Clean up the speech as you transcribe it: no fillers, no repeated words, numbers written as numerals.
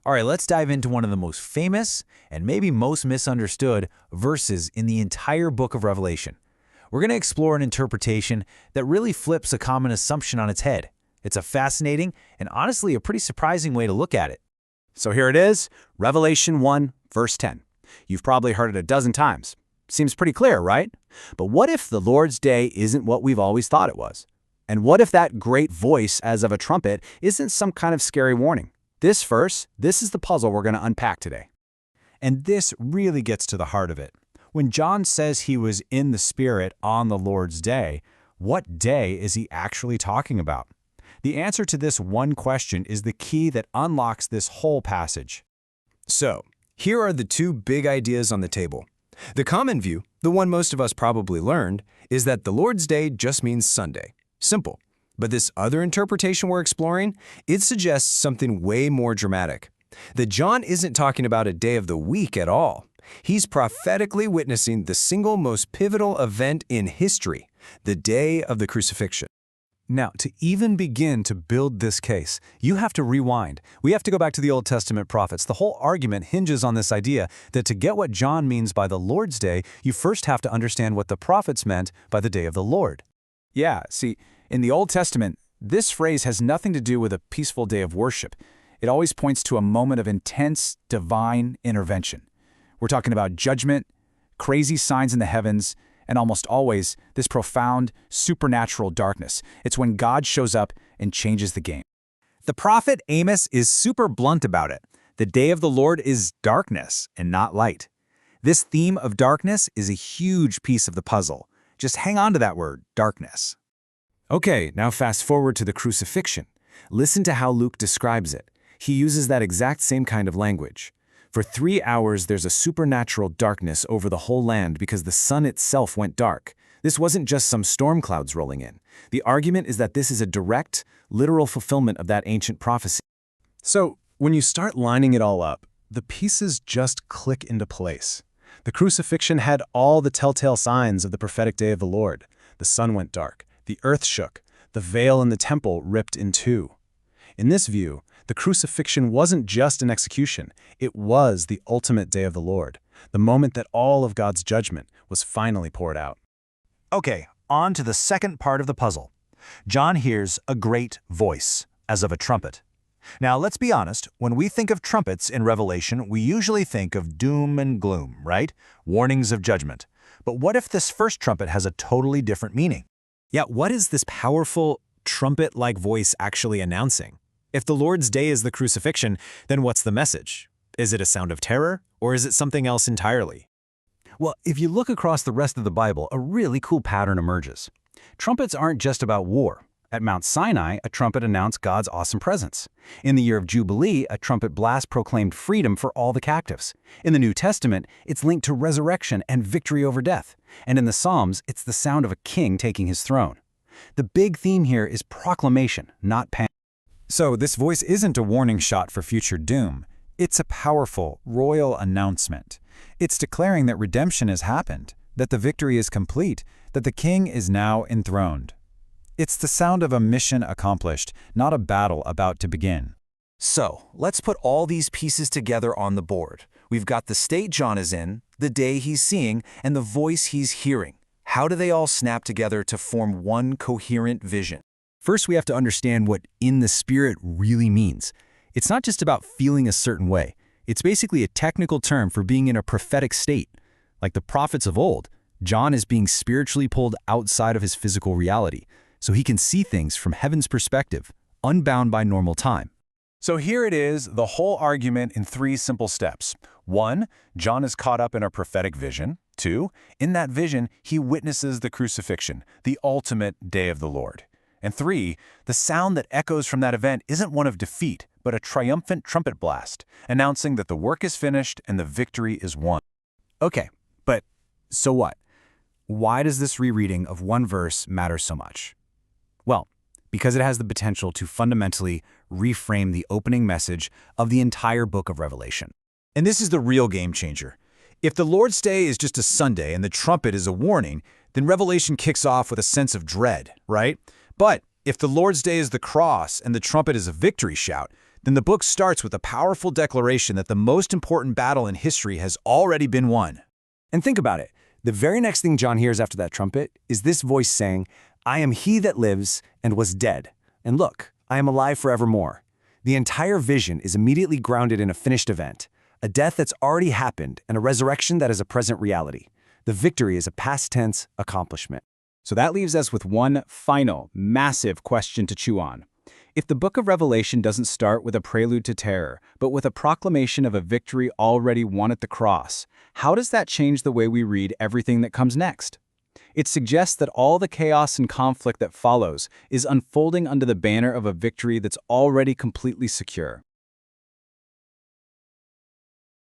All right, let's dive into one of the most famous and maybe most misunderstood verses in the entire book of Revelation. We're going to explore an interpretation that really flips a common assumption on its head. It's a fascinating and honestly a pretty surprising way to look at it. So here it is, Revelation 1, verse 10. You've probably heard it a dozen times. Seems pretty clear, right? But what if the Lord's day isn't what we've always thought it was? And what if that great voice as of a trumpet isn't some kind of scary warning? This verse, this is the puzzle we're going to unpack today. And this really gets to the heart of it. When John says he was in the Spirit on the Lord's day, what day is he actually talking about? The answer to this one question is the key that unlocks this whole passage. So, here are the two big ideas on the table. The common view, the one most of us probably learned, is that the Lord's Day just means Sunday. Simple. But this other interpretation we're exploring, it suggests something way more dramatic. That John isn't talking about a day of the week at all. He's prophetically witnessing the single most pivotal event in history, the day of the crucifixion. Now, to even begin to build this case, you have to rewind. We have to go back to the Old Testament prophets. The whole argument hinges on this idea that to get what John means by the Lord's Day, you first have to understand what the prophets meant by the day of the Lord. Yeah, see, in the Old Testament, this phrase has nothing to do with a peaceful day of worship. It always points to a moment of intense, divine intervention. We're talking about judgment, crazy signs in the heavens, and almost always this profound, supernatural darkness. It's when God shows up and changes the game. The prophet Amos is super blunt about it. The day of the Lord is darkness and not light. This theme of darkness is a huge piece of the puzzle. Just hang on to that word, darkness. Okay, now fast forward to the crucifixion. Listen to how Luke describes it. He uses that exact same kind of language. For 3 hours, there's a supernatural darkness over the whole land because the sun itself went dark. This wasn't just some storm clouds rolling in. The argument is that this is a direct, literal fulfillment of that ancient prophecy. So, when you start lining it all up, the pieces just click into place. The crucifixion had all the telltale signs of the prophetic day of the Lord. The sun went dark, the earth shook, the veil in the temple ripped in two. In this view, the crucifixion wasn't just an execution, it was the ultimate day of the Lord, the moment that all of God's judgment was finally poured out. Okay, on to the second part of the puzzle. John hears a great voice, as of a trumpet. Now, let's be honest, when we think of trumpets in Revelation, we usually think of doom and gloom, right? Warnings of judgment. But what if this first trumpet has a totally different meaning? Yeah, what is this powerful, trumpet-like voice actually announcing? If the Lord's day is the crucifixion, then what's the message? Is it a sound of terror, or is it something else entirely? Well, if you look across the rest of the Bible, a really cool pattern emerges. Trumpets aren't just about war. At Mount Sinai, a trumpet announced God's awesome presence. In the year of Jubilee, a trumpet blast proclaimed freedom for all the captives. In the New Testament, it's linked to resurrection and victory over death. And in the Psalms, it's the sound of a king taking his throne. The big theme here is proclamation, not panic. So this voice isn't a warning shot for future doom. It's a powerful, royal announcement. It's declaring that redemption has happened, that the victory is complete, that the king is now enthroned. It's the sound of a mission accomplished, not a battle about to begin. So, let's put all these pieces together on the board. We've got the state John is in, the day he's seeing, and the voice he's hearing. How do they all snap together to form one coherent vision? First, we have to understand what in the Spirit really means. It's not just about feeling a certain way. It's basically a technical term for being in a prophetic state. Like the prophets of old, John is being spiritually pulled outside of his physical reality, so he can see things from heaven's perspective, unbound by normal time. So here it is, the whole argument in 3 simple steps. 1, John is caught up in a prophetic vision. 2, in that vision, he witnesses the crucifixion, the ultimate day of the Lord. And 3, the sound that echoes from that event isn't one of defeat, but a triumphant trumpet blast, announcing that the work is finished and the victory is won. Okay, but so what? Why does this rereading of one verse matter so much? Well, because it has the potential to fundamentally reframe the opening message of the entire book of Revelation. And this is the real game changer. If the Lord's Day is just a Sunday and the trumpet is a warning, then Revelation kicks off with a sense of dread, right? But if the Lord's Day is the cross and the trumpet is a victory shout, Then the book starts with a powerful declaration that the most important battle in history has already been won. And think about it. The very next thing John hears after that trumpet is this voice saying, "I am he that lives and was dead. And look, I am alive forevermore." The entire vision is immediately grounded in a finished event, a death that's already happened and a resurrection that is a present reality. The victory is a past tense accomplishment. So that leaves us with one final, massive question to chew on. If the book of Revelation doesn't start with a prelude to terror, but with a proclamation of a victory already won at the cross, how does that change the way we read everything that comes next? It suggests that all the chaos and conflict that follows is unfolding under the banner of a victory that's already completely secure.